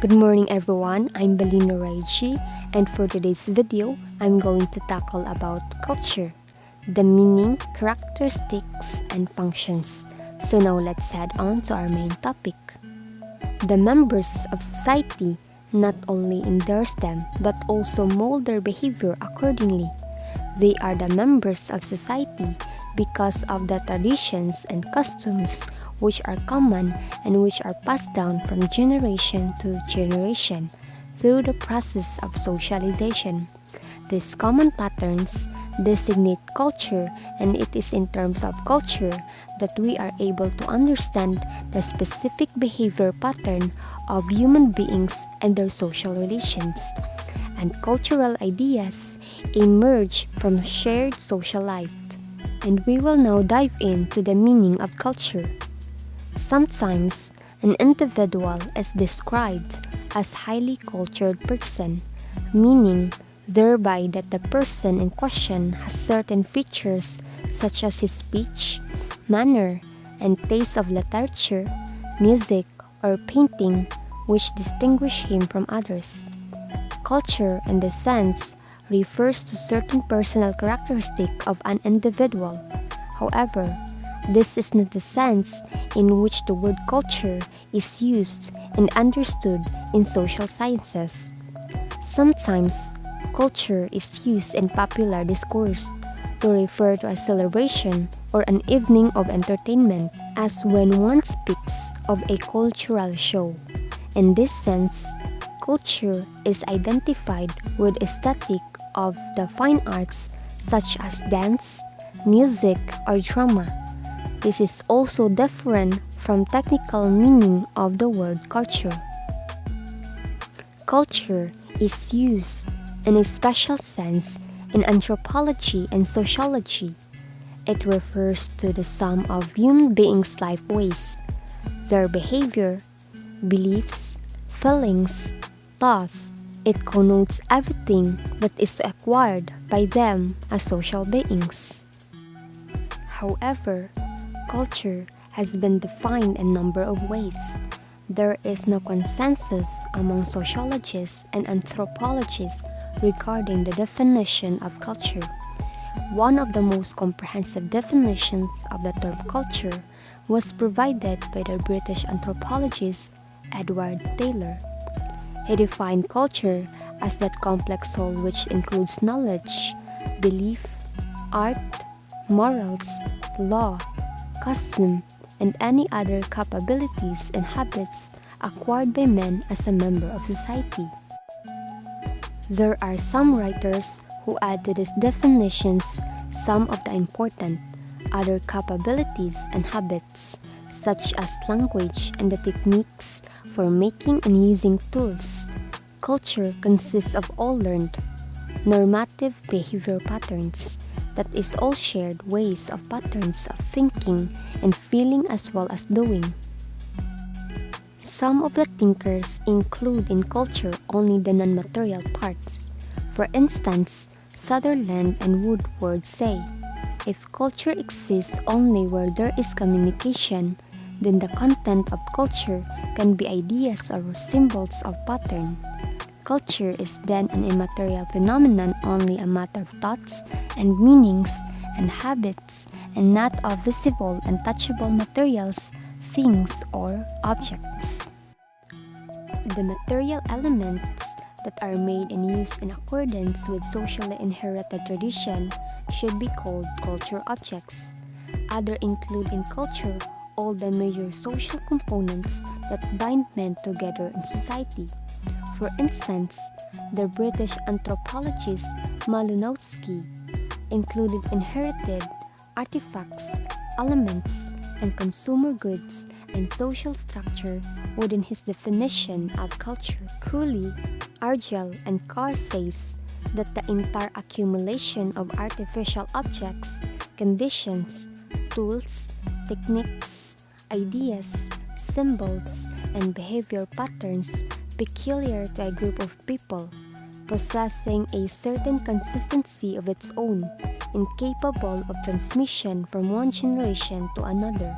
Good morning everyone, I'm Belino Raichi, and for today's video, I'm going to tackle about culture, the meaning, characteristics, and functions. So now let's head on to our main topic. The members of society not only endorse them but also mold their behavior accordingly. They are the members of society because of the traditions and customs which are common and which are passed down from generation to generation through the process of socialization. These common patterns designate culture, and it is in terms of culture that we are able to understand the specific behavior pattern of human beings and their social relations. And cultural ideas emerge from shared social life. And we will now dive into the meaning of culture. Sometimes, an individual is described as highly cultured person, meaning thereby that the person in question has certain features such as his speech, manner, and taste of literature, music, or painting which distinguish him from others. Culture, in this sense, refers to certain personal characteristic of an individual. However, this is not the sense in which the word culture is used and understood in social sciences. Sometimes, culture is used in popular discourse to refer to a celebration or an evening of entertainment, as when one speaks of a cultural show. In this sense, culture is identified with aesthetic of the fine arts such as dance, music, or drama. This is also different from technical meaning of the word culture. Culture is used in a special sense in anthropology and sociology. It refers to the sum of human beings' life ways, their behavior, beliefs, feelings, thought. It connotes everything that is acquired by them as social beings. However, culture has been defined in a number of ways. There is no consensus among sociologists and anthropologists regarding the definition of culture. One of the most comprehensive definitions of the term culture was provided by the British anthropologist Edward Taylor. He defined culture as that complex whole which includes knowledge, belief, art, morals, law, custom, and any other capabilities and habits acquired by men as a member of society. There are some writers who add to these definitions some of the important other capabilities and habits, such as language and the techniques for making and using tools. Culture consists of all learned, normative behavior patterns, that is all shared ways of patterns of thinking and feeling as well as doing. Some of the thinkers include in culture only the non-material parts. For instance, Sutherland and Woodward say, if culture exists only where there is communication, then the content of culture can be ideas or symbols of pattern. Culture is then an immaterial phenomenon, only a matter of thoughts and meanings and habits, and not of visible and touchable materials, things, or objects. The material elements that are made and used in accordance with socially inherited tradition should be called culture objects. Others include in culture all the major social components that bind men together in society. For instance, the British anthropologist Malinowski included inherited artifacts, elements, and consumer goods and social structure within his definition of culture. Cooley, Argel, and Carr says that the entire accumulation of artificial objects, conditions, tools, techniques, ideas, symbols, and behavior patterns peculiar to a group of people, possessing a certain consistency of its own, incapable of transmission from one generation to another.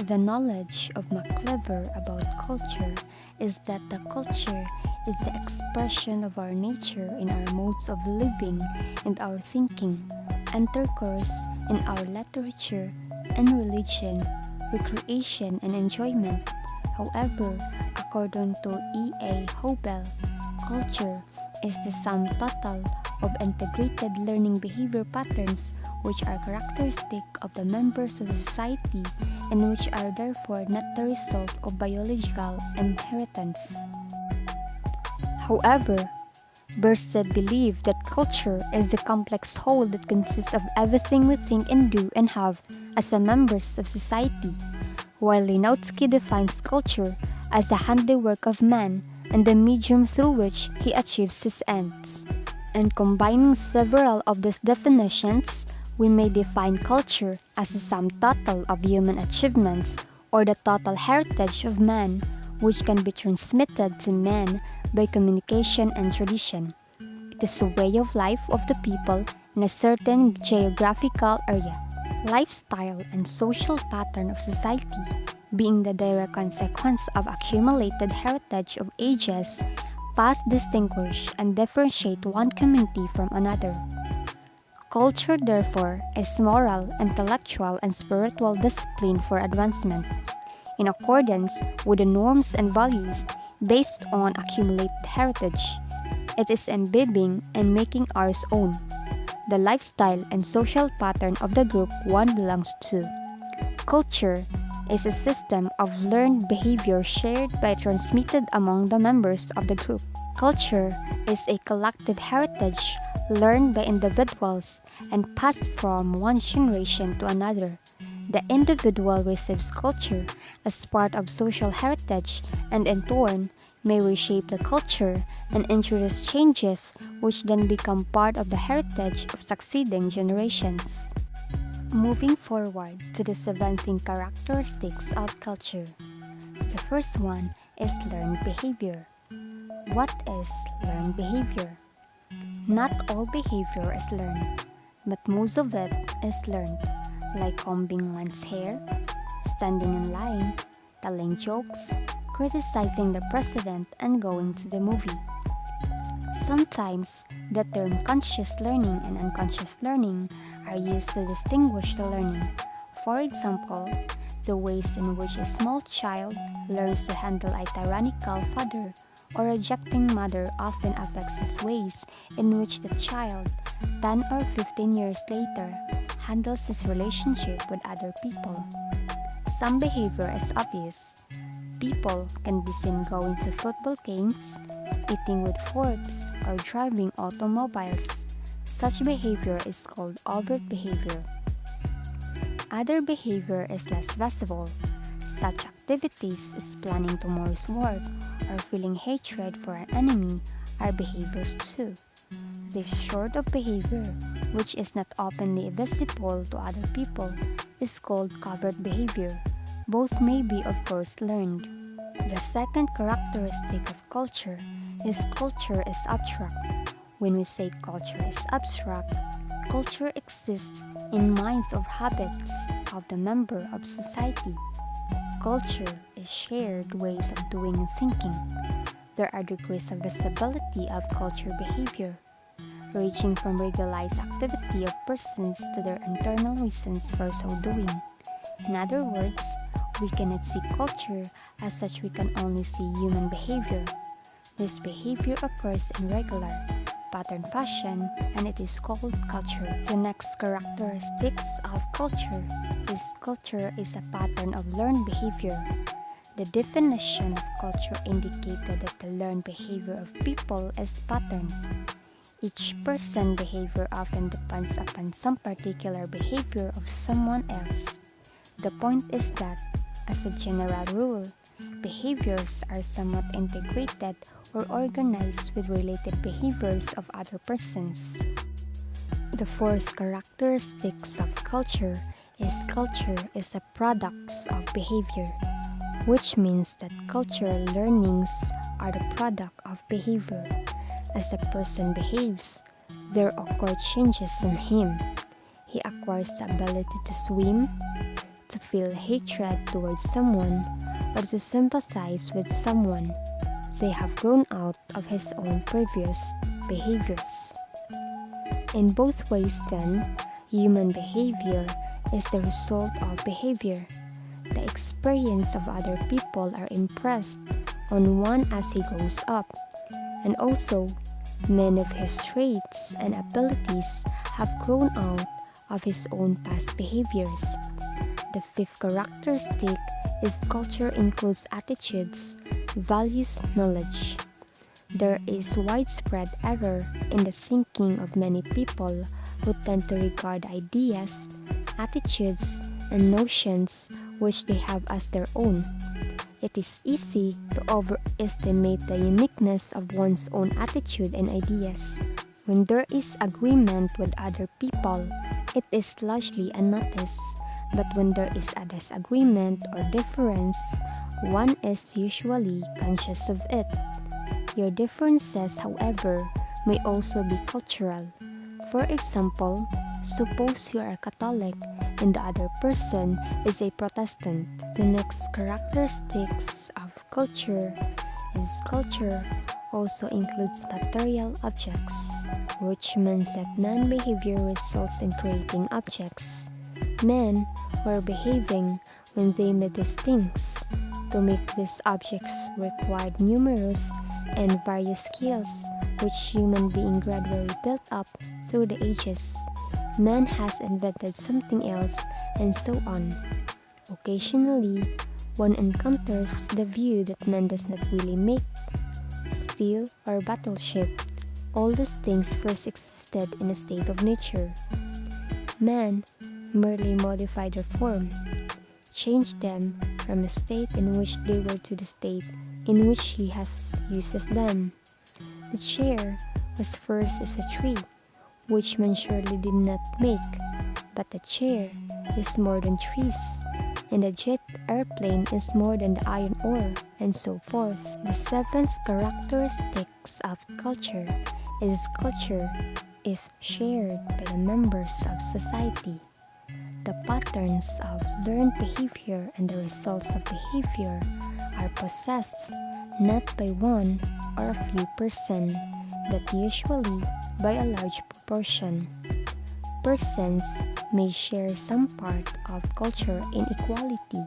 The knowledge of McClever about culture is that the culture is the expression of our nature in our modes of living and our thinking, intercourse in our literature and religion, recreation and enjoyment. However, according to E.A. Hobel, culture is the sum total of integrated learning behavior patterns which are characteristic of the members of the society and which are therefore not the result of biological inheritance. However, Bierstedt believed that culture is a complex whole that consists of everything we think and do and have as a members of society, while Linotsky defines culture as the handiwork of man and the medium through which he achieves his ends. And combining several of these definitions, we may define culture as a sum total of human achievements or the total heritage of man, which can be transmitted to man by communication and tradition. It is a way of life of the people in a certain geographical area, lifestyle and social pattern of society, being the direct consequence of accumulated heritage of ages, past distinguish and differentiate one community from another. Culture, therefore, is moral, intellectual, and spiritual discipline for advancement, in accordance with the norms and values based on accumulated heritage. It is imbibing and making ours own the lifestyle and social pattern of the group one belongs to. Culture is a system of learned behavior shared by transmitted among the members of the group. Culture is a collective heritage learned by individuals and passed from one generation to another. The individual receives culture as part of social heritage and in turn may reshape the culture and introduce changes which then become part of the heritage of succeeding generations. Moving forward to the 17 characteristics of culture. The first one is learned behavior. What is learned behavior? Not all behavior is learned, but most of it is learned, like combing one's hair, standing in line, telling jokes, criticizing the president, and going to the movie. Sometimes, the term conscious learning and unconscious learning are used to distinguish the learning. For example, the ways in which a small child learns to handle a tyrannical father or rejecting mother often affects the ways in which the child, 10 or 15 years later, handles his relationship with other people. Some behavior is obvious. People can be seen going to football games, eating with forks, or driving automobiles. Such behavior is called overt behavior. Other behavior is less visible. Such activities as planning tomorrow's work or feeling hatred for an enemy are behaviors too. This sort of behavior, which is not openly visible to other people, is called covert behavior. Both may be, of course, learned. The second characteristic of culture is abstract. When we say culture is abstract, culture exists in minds or habits of the member of society. Culture is shared ways of doing and thinking. There are degrees of visibility of culture behavior, ranging from regularized activity of persons to their internal reasons for so doing. In other words, we cannot see culture as such, we can only see human behavior. This behavior occurs in regular, pattern fashion, and it is called culture. The next characteristics of culture is a pattern of learned behavior. The definition of culture indicated that the learned behavior of people is patterned. Each person's behavior often depends upon some particular behavior of someone else. The point is that, as a general rule, behaviors are somewhat integrated or organized with related behaviors of other persons. The fourth characteristics of culture is a product of behavior, which means that cultural learnings are the product of behavior. As a person behaves, there occur changes in him. He acquires the ability to swim, to feel hatred towards someone or to sympathize with someone. They have grown out of his own previous behaviors. In both ways, then, human behavior is the result of behavior. The experience of other people are impressed on one as he grows up, and also many of his traits and abilities have grown out of his own past behaviors. The fifth characteristic is culture includes attitudes, values, knowledge. There is widespread error in the thinking of many people who tend to regard ideas, attitudes, and notions which they have as their own. It is easy to overestimate the uniqueness of one's own attitude and ideas. When there is agreement with other people, it is largely unnoticed, but when there is a disagreement or difference, one is usually conscious of it. Your differences, however, may also be cultural. For example, suppose you are Catholic and the other person is a Protestant. The next characteristics of culture is culture also includes material objects, which means that man-behavior results in creating objects. Men were behaving when they made these things. To make these objects required numerous and various skills, which human being gradually built up through the ages. Man has invented something else, and so on. Occasionally, one encounters the view that man does not really make steel or battleship. All these things first existed in a state of nature. Man merely modified their form, changed them from a state in which they were to the state in which he has uses them. The chair was first as a tree, which man surely did not make, but the chair is more than trees, and the jet airplane is more than the iron ore, and so forth. The seventh characteristics of culture is shared by the members of society. The patterns of learned behavior and the results of behavior are possessed not by one or a few persons, but usually by a large proportion. Persons may share some part of culture in equality,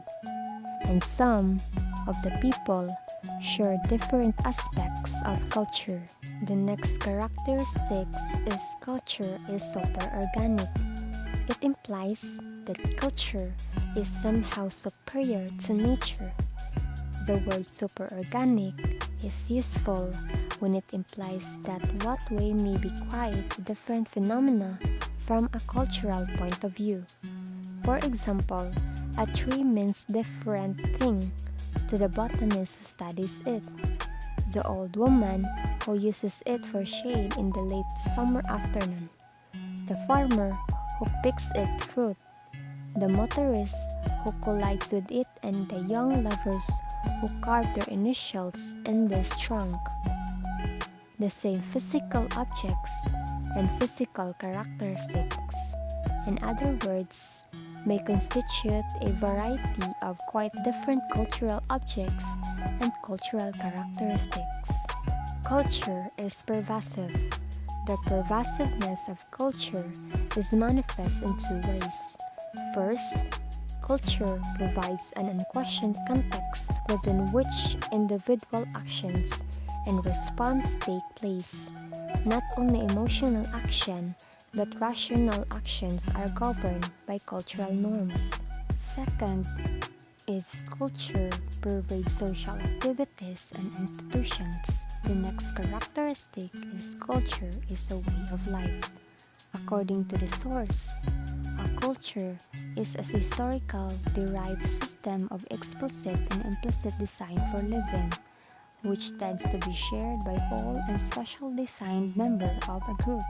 and some of the people share different aspects of culture. The next characteristics is culture is superorganic. It implies that culture is somehow superior to nature. The word superorganic is useful when it implies that what way may be quite different phenomena from a cultural point of view. For example, a tree means different thing to the botanist who studies it, the old woman who uses it for shade in the late summer afternoon, the farmer who picks its fruit, the motorist who collides with it, and the young lovers who carve their initials in this trunk. The same physical objects and physical characteristics, in other words, may constitute a variety of quite different cultural objects and cultural characteristics. Culture is pervasive. The pervasiveness of culture is manifest in two ways. First, culture provides an unquestioned context within which individual actions and response take place. Not only emotional action, but rational actions are governed by cultural norms. Second, is culture pervades social activities and institutions. The next characteristic is culture is a way of life. According to the source, a culture is a historical derived system of explicit and implicit design for living, which tends to be shared by all and special designed members of a group.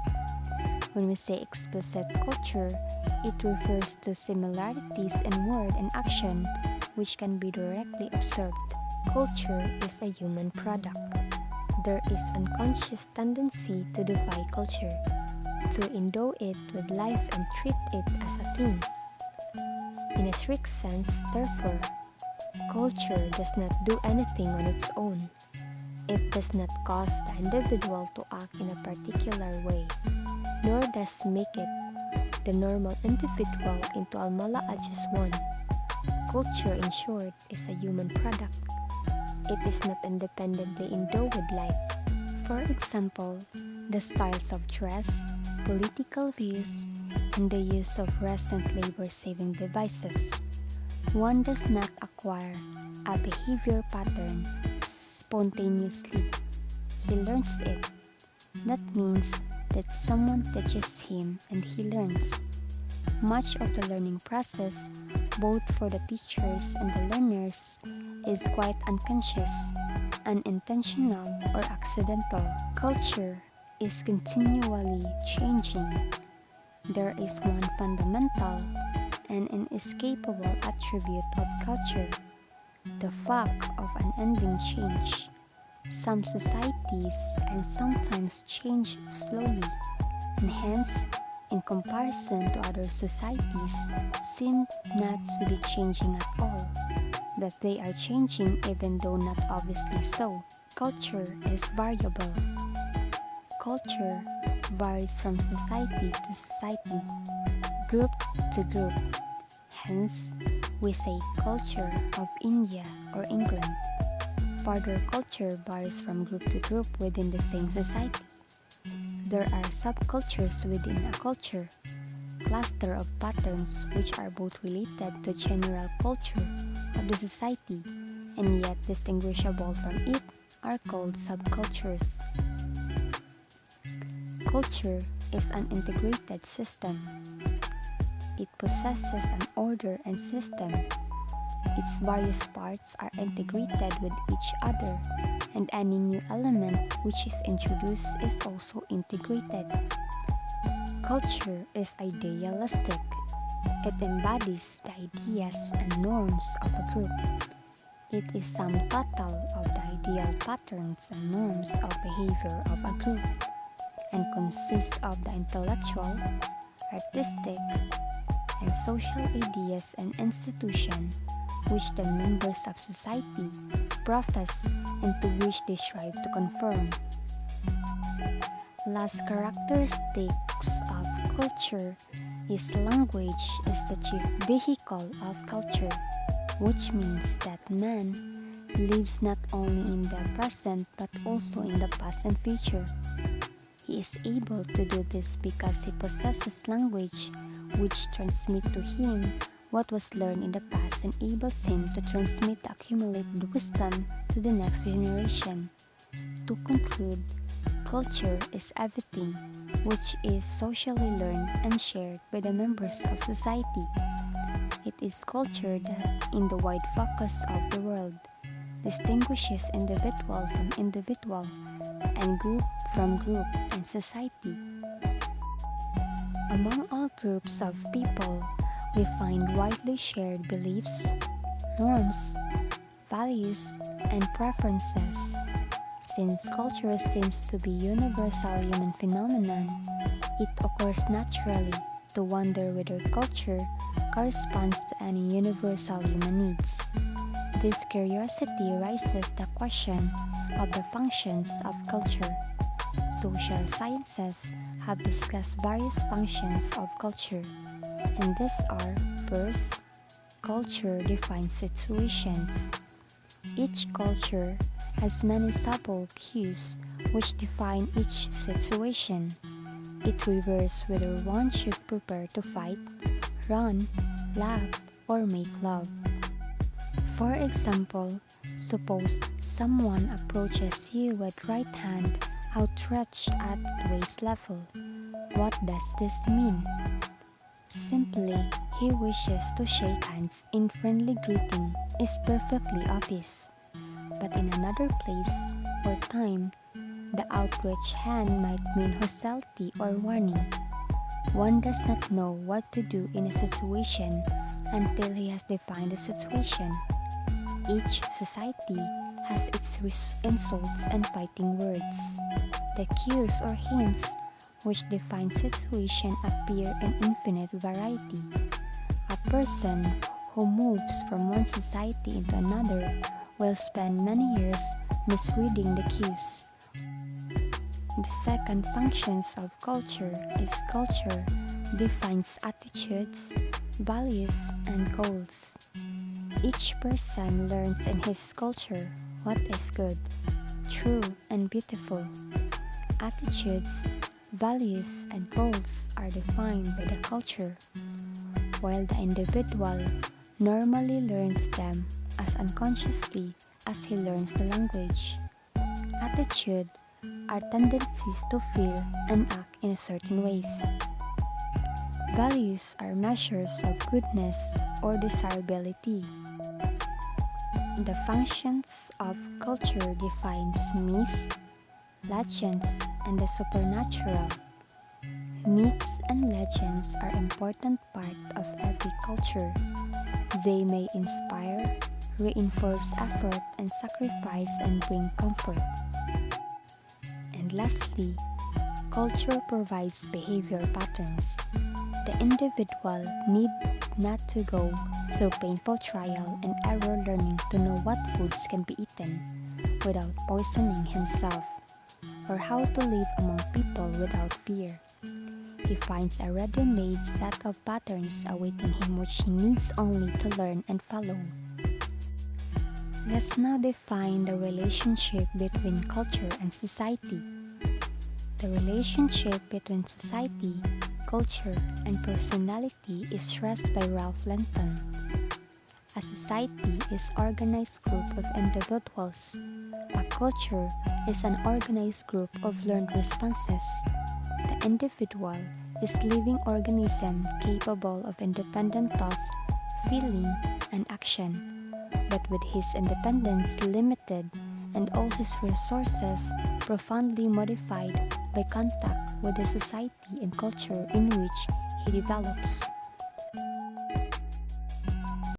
When we say explicit culture, it refers to similarities in word and action which can be directly observed. Culture is a human product. There is unconscious tendency to defy culture, to endow it with life and treat it as a thing. In a strict sense, therefore, culture does not do anything on its own. It does not cause the individual to act in a particular way, nor does make it the normal individual into a mala-adjust one. Culture, in short, is a human product. It is not independently endowed with life. For example, the styles of dress, political views, and the use of recent labor-saving devices. One does not acquire a behavior pattern spontaneously. He learns it. That means that someone teaches him and he learns. Much of the learning process, both for the teachers and the learners, is quite unconscious, unintentional, or accidental. Culture is continually changing. There is one fundamental and inescapable attribute of culture, the fact of unending change. Some societies and sometimes change slowly, and hence, in comparison to other societies, seem not to be changing at all. But they are changing even though not obviously so. Culture is variable. Culture varies from society to society, group to group. Hence, we say culture of India or England. Further, culture varies from group to group within the same society. There are subcultures within a culture, cluster of patterns which are both related to general culture of the society and yet distinguishable from it are called subcultures. Culture is an integrated system. It possesses an order and system. Its various parts are integrated with each other, and any new element which is introduced is also integrated. Culture is idealistic. It embodies the ideas and norms of a group. It is sum total of the ideal patterns and norms of behavior of a group, and consists of the intellectual, artistic, and social ideas and institutions which the members of society profess and to which they strive to conform. Last characteristics of culture is language is the chief vehicle of culture, which means that man lives not only in the present but also in the past and future. He is able to do this because he possesses language which transmit to him what was learned in the past and enables him to transmit the accumulated wisdom to the next generation. To conclude, culture is everything which is socially learned and shared by the members of society. It is culture that, in the wide focus of the world, distinguishes individual from individual and group from group and society. Among all groups of people, we find widely shared beliefs, norms, values, and preferences. Since culture seems to be a universal human phenomenon, it occurs naturally to wonder whether culture corresponds to any universal human needs. This curiosity raises the question of the functions of culture. Social sciences have discussed various functions of culture, and these are: first, culture defines situations. Each culture has many subtle cues which define each situation. It reveals whether one should prepare to fight, run, laugh, or make love. For example, suppose someone approaches you with right hand outstretched at waist level. What does this mean? Simply, he wishes to shake hands in friendly greeting is perfectly obvious. But in another place or time, the outstretched hand might mean hostility or warning. One does not know what to do in a situation until he has defined the situation. Each society has its insults and fighting words. The cues or hints which define situation appear in infinite variety. A person who moves from one society into another will spend many years misreading the cues. The second functions of culture is culture defines attitudes, values, and goals. Each person learns in his culture what is good, true, and beautiful. Attitudes, values, and goals are defined by the culture, while the individual normally learns them as unconsciously as he learns the language. Attitude are tendencies to feel and act in certain ways. Values are measures of goodness or desirability. The functions of culture defines myth, legends, and the supernatural. Myths and legends are important part of every culture. They may inspire, reinforce effort and sacrifice and bring comfort. And lastly, culture provides behavior patterns. The individual need not to go through painful trial and error learning to know what foods can be eaten without poisoning himself, or how to live among people without fear. He finds a ready-made set of patterns awaiting him which he needs only to learn and follow. Let's now define the relationship between culture and society. The relationship between society, culture, and personality is stressed by Ralph Lenton. A society is an organized group of individuals. A culture is an organized group of learned responses. The individual is a living organism capable of independent thought, feeling, and action, but with his independence limited and all his resources profoundly modified by contact with the society and culture in which he develops.